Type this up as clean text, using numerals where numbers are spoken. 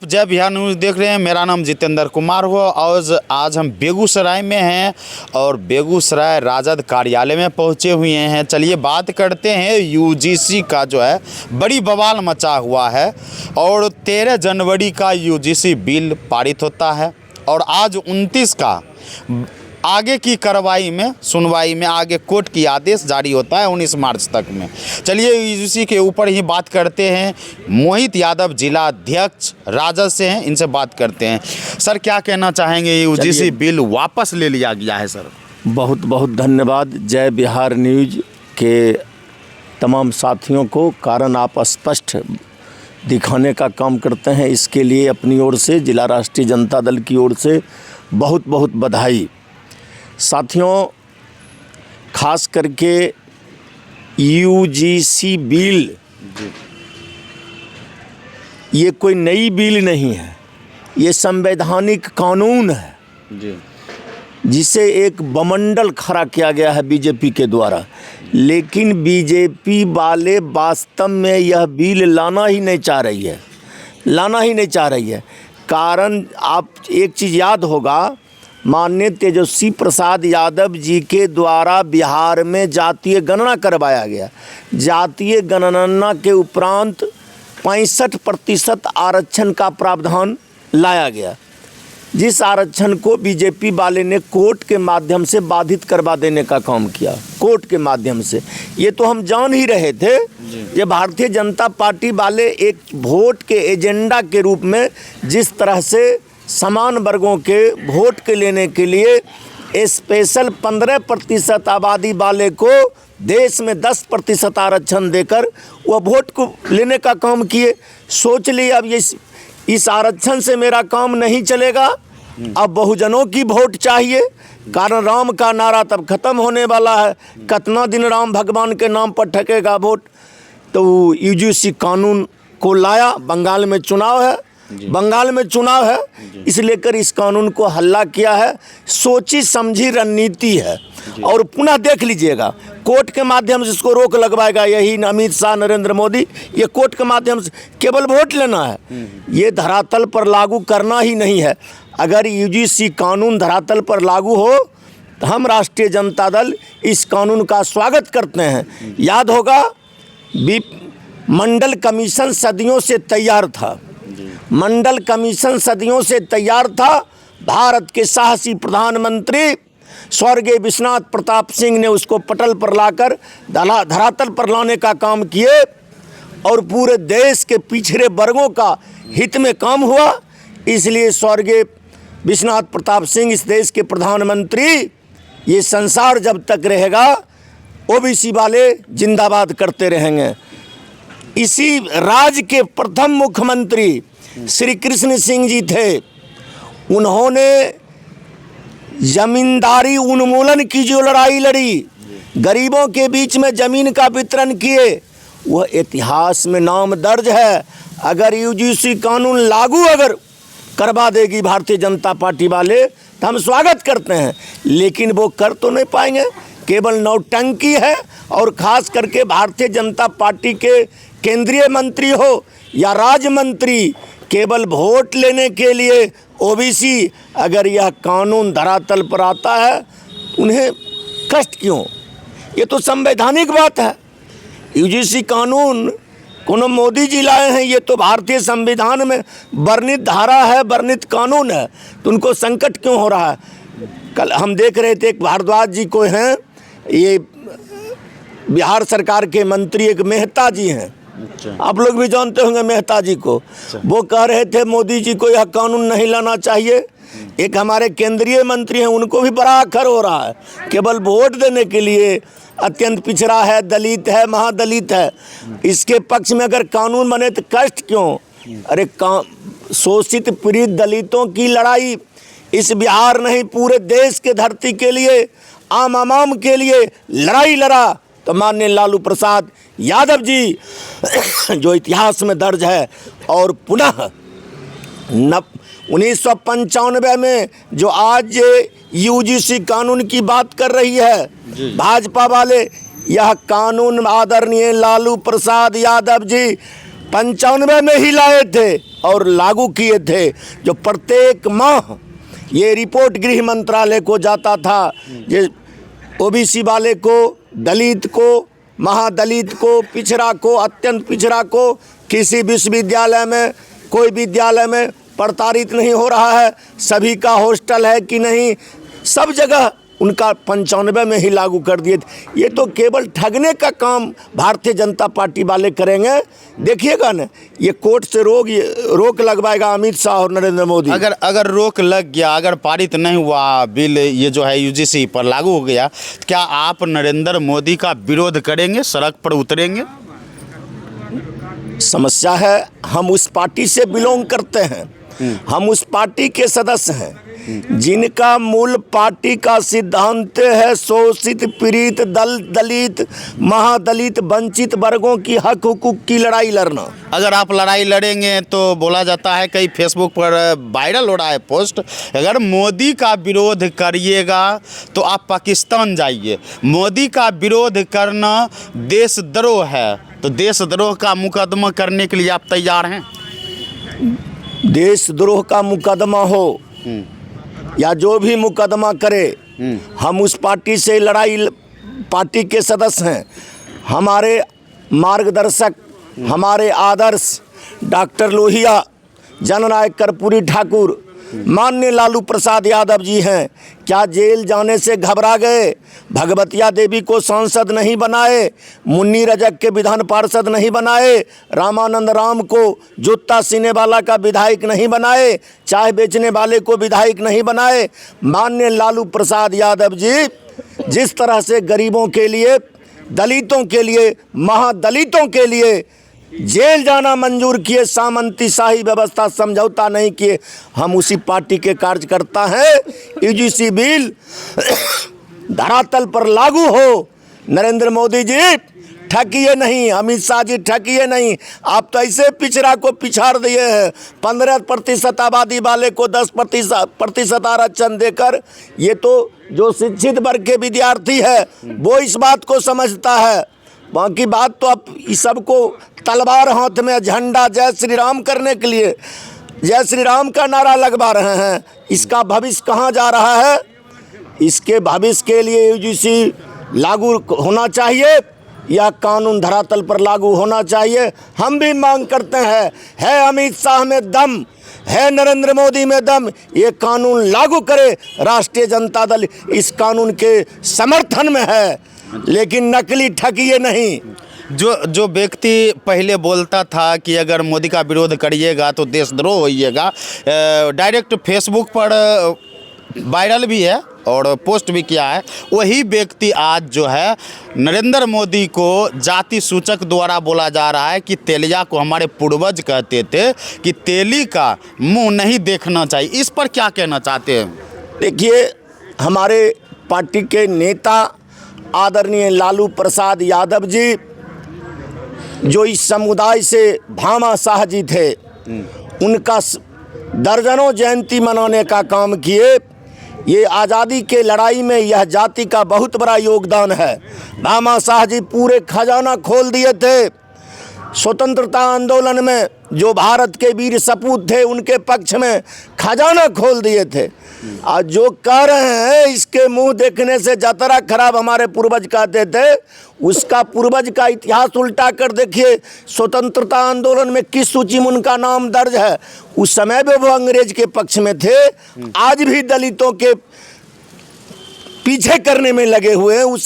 आप जय बिहार न्यूज़ देख रहे हैं। मेरा नाम जितेंद्र कुमार हो और आज हम बेगूसराय में हैं और बेगूसराय राजद कार्यालय में पहुंचे हुए हैं। चलिए बात करते हैं। यूजीसी का जो है बड़ी बवाल मचा हुआ है और 13 जनवरी का यूजीसी बिल पारित होता है और आज 29 का आगे की कार्रवाई में सुनवाई में आगे कोर्ट की आदेश जारी होता है 19 मार्च तक में। चलिए यूजीसी के ऊपर ही बात करते हैं। मोहित यादव जिला अध्यक्ष राजद से हैं, इनसे बात करते हैं। सर क्या कहना चाहेंगे, यूजीसी बिल वापस ले लिया गया है सर? बहुत बहुत धन्यवाद जय बिहार न्यूज़ के तमाम साथियों को। कारण आप स्पष्ट दिखाने का काम करते हैं, इसके लिए अपनी ओर से जिला राष्ट्रीय जनता दल की ओर से बहुत बहुत बधाई। साथियों, खास करके यूजीसी बिल ये कोई नई बिल नहीं है, ये संवैधानिक कानून है जिसे एक बमंडल खड़ा किया गया है बीजेपी के द्वारा। लेकिन बीजेपी वाले वास्तव में यह बिल लाना ही नहीं चाह रही है। कारण आप एक चीज़ याद होगा, माननीय तेजस्वी प्रसाद यादव जी के द्वारा बिहार में जातीय गणना करवाया गया। जातीय गणना के उपरांत 65% आरक्षण का प्रावधान लाया गया, जिस आरक्षण को बीजेपी वाले ने कोर्ट के माध्यम से बाधित करवा देने का काम किया। कोर्ट के माध्यम से ये तो हम जान ही रहे थे। ये भारतीय जनता पार्टी वाले एक वोट के एजेंडा के रूप में जिस तरह से समान वर्गों के वोट के लेने के लिए स्पेशल 15% आबादी वाले को देश में 10% आरक्षण देकर वह वोट को लेने का काम किए। सोच लिए अब इस आरक्षण से मेरा काम नहीं चलेगा, अब बहुजनों की वोट चाहिए। कारण राम का नारा तब खत्म होने वाला है, कितना दिन राम भगवान के नाम पर ठकेगा वोट। तो यूजीसी कानून को लाया। बंगाल में चुनाव है, इसलिए कर इस कानून को हल्ला किया है। सोची समझी रणनीति है। और पुनः देख लीजिएगा, कोर्ट के माध्यम से इसको रोक लगवाएगा यही अमित शाह, नरेंद्र मोदी। ये कोर्ट के माध्यम से केवल वोट लेना है, ये धरातल पर लागू करना ही नहीं है। अगर यूजीसी कानून धरातल पर लागू हो तो हम राष्ट्रीय जनता दल इस कानून का स्वागत करते हैं। याद होगा, मंडल कमीशन सदियों से तैयार था। भारत के साहसी प्रधानमंत्री स्वर्गीय विश्वनाथ प्रताप सिंह ने उसको पटल पर लाकर धरातल पर लाने का काम किए और पूरे देश के पिछड़े वर्गों का हित में काम हुआ। इसलिए स्वर्गीय विश्वनाथ प्रताप सिंह इस देश के प्रधानमंत्री, ये संसार जब तक रहेगा ओबीसी वाले जिंदाबाद करते रहेंगे। इसी राज्य के प्रथम मुख्यमंत्री श्री कृष्ण सिंह जी थे। उन्होंने जमींदारी उन्मूलन की जो लड़ाई लड़ी, गरीबों के बीच में जमीन का वितरण किए, वह इतिहास में नाम दर्ज है। अगर यूजीसी कानून लागू करवा देगी भारतीय जनता पार्टी वाले तो हम स्वागत करते हैं, लेकिन वो कर तो नहीं पाएंगे। केवल नौटंकी है। और ख़ास करके भारतीय जनता पार्टी के केंद्रीय मंत्री हो या राज्य मंत्री, केवल वोट लेने के लिए ओबीसी, अगर यह कानून धरातल पर आता है उन्हें कष्ट क्यों? ये तो संवैधानिक बात है। यूजीसी कानून कोनो मोदी जी लाए हैं, ये तो भारतीय संविधान में वर्णित धारा है, वर्णित कानून है, तो उनको संकट क्यों हो रहा है? कल हम देख रहे थे, एक भारद्वाज जी को हैं, ये बिहार सरकार के मंत्री एक मेहता जी हैं। आप लोग भी जानते होंगे मेहता जी को। वो कह रहे थे मोदी जी को यह कानून नहीं लाना चाहिए। एक हमारे केंद्रीय मंत्री हैं, उनको भी बड़ा अखर हो रहा है, केवल वोट देने के लिए। अत्यंत पिछड़ा है, दलित है, महादलित है, इसके पक्ष में अगर कानून बने तो कष्ट क्यों? अरे शोषित पीड़ित दलितों की लड़ाई इस बिहार नहीं पूरे देश के धरती के लिए, आम के लिए लड़ाई लड़ा तो माननीय लालू प्रसाद यादव जी जो इतिहास में दर्ज है। और पुनः 1995 में जो आज यूजीसी कानून की बात कर रही है भाजपा वाले, यह कानून आदरणीय लालू प्रसाद यादव जी 95 में ही लाए थे और लागू किए थे, जो प्रत्येक माह ये रिपोर्ट गृह मंत्रालय को जाता था। ये ओबीसी वाले को, दलित को, महादलित को, पिछड़ा को, अत्यंत पिछड़ा को किसी विश्वविद्यालय में, कोई विद्यालय में प्रताड़ित नहीं हो रहा है, सभी का हॉस्टल है कि नहीं, सब जगह उनका 95 में ही लागू कर दिए थे। ये तो केवल ठगने का काम भारतीय जनता पार्टी वाले करेंगे। देखिएगा ना, ये कोर्ट से रोक लगवाएगा अमित शाह और नरेंद्र मोदी। अगर रोक लग गया, अगर पारित नहीं हुआ बिल, ये जो है यूजीसी पर लागू हो गया, तो क्या आप नरेंद्र मोदी का विरोध करेंगे, सड़क पर उतरेंगे? समस्या है, हम उस पार्टी से बिलोंग करते हैं, हम उस पार्टी के सदस्य हैं जिनका मूल पार्टी का सिद्धांत है शोषित, पीड़ित, दलित, महादलित, वंचित वर्गों की हक हुकूक की लड़ाई लड़ना। अगर आप लड़ाई लड़ेंगे तो बोला जाता है, कई फेसबुक पर वायरल हो रहा है पोस्ट, अगर मोदी का विरोध करिएगा तो आप पाकिस्तान जाइए। मोदी का विरोध करना देशद्रोह है, तो देशद्रोह का मुकदमा करने के लिए आप तैयार हैं? देशद्रोह का मुकदमा हो या जो भी मुकदमा करे, हम उस पार्टी से पार्टी के सदस्य हैं। हमारे मार्गदर्शक, हमारे आदर्श डॉक्टर लोहिया, जननायक कर्पूरी ठाकुर, माननीय लालू प्रसाद यादव जी हैं। क्या जेल जाने से घबरा गए? भगवतिया देवी को सांसद नहीं बनाए, मुन्नी रजक के विधान पार्षद नहीं बनाए, रामानंद राम को जूता सीने वाला का विधायक नहीं बनाए, चाय बेचने वाले को विधायक नहीं बनाए। माननीय लालू प्रसाद यादव जी जिस तरह से गरीबों के लिए, दलितों के लिए, महादलितों के लिए जेल जाना मंजूर किए, सामंती शाही व्यवस्था समझौता नहीं किए, हम उसी पार्टी के कार्यकर्ता हैं। यूजीसी बिल धरातल पर लागू हो। नरेंद्र मोदी जी ठगिए नहीं, अमित शाह जी ठगिए नहीं। आप तो ऐसे पिछड़ा को पिछाड़ दिए हैं। 15% आबादी वाले को 10% आरक्षण देकर, ये तो जो शिक्षित वर्ग के विद्यार्थी है वो इस बात को समझता है। बाकी बात तो आप इस सबको तलवार हाथ में, झंडा जय श्री राम करने के लिए जय श्री राम का नारा लगवा रहे हैं। इसका भविष्य कहाँ जा रहा है? इसके भविष्य के लिए यूजीसी लागू होना चाहिए या कानून धरातल पर लागू होना चाहिए। हम भी मांग करते हैं, है अमित शाह में दम, है नरेंद्र मोदी में दम, ये कानून लागू करे। राष्ट्रीय जनता दल इस कानून के समर्थन में है, लेकिन नकली ठगिए नहीं। जो व्यक्ति पहले बोलता था कि अगर मोदी का विरोध करिएगा तो देशद्रोह होइएगा, डायरेक्ट फेसबुक पर वायरल भी है और पोस्ट भी किया है, वही व्यक्ति आज जो है नरेंद्र मोदी को जाति सूचक द्वारा बोला जा रहा है कि तेलिया को हमारे पूर्वज कहते थे कि तेली का मुंह नहीं देखना चाहिए। इस पर क्या कहना चाहते हैं? देखिए, हमारे पार्टी के नेता आदरणीय लालू प्रसाद यादव जी, जो इस समुदाय से भामा शाह जी थे, उनका दर्जनों जयंती मनाने का काम किए। ये आज़ादी के लड़ाई में यह जाति का बहुत बड़ा योगदान है। भामा शाह जी पूरे खजाना खोल दिए थे। स्वतंत्रता आंदोलन में जो भारत के वीर सपूत थे, उनके पक्ष में खजाना खोल दिए थे। आज जो कह रहे हैं इसके मुंह देखने से जतरा खराब हमारे पूर्वज कहते थे, उसका पूर्वज का इतिहास उल्टा कर देखिए। स्वतंत्रता आंदोलन में किस सूची में उनका नाम दर्ज है? उस समय भी वो अंग्रेज के पक्ष में थे, आज भी दलितों के पीछे करने में लगे हुए हैं। उस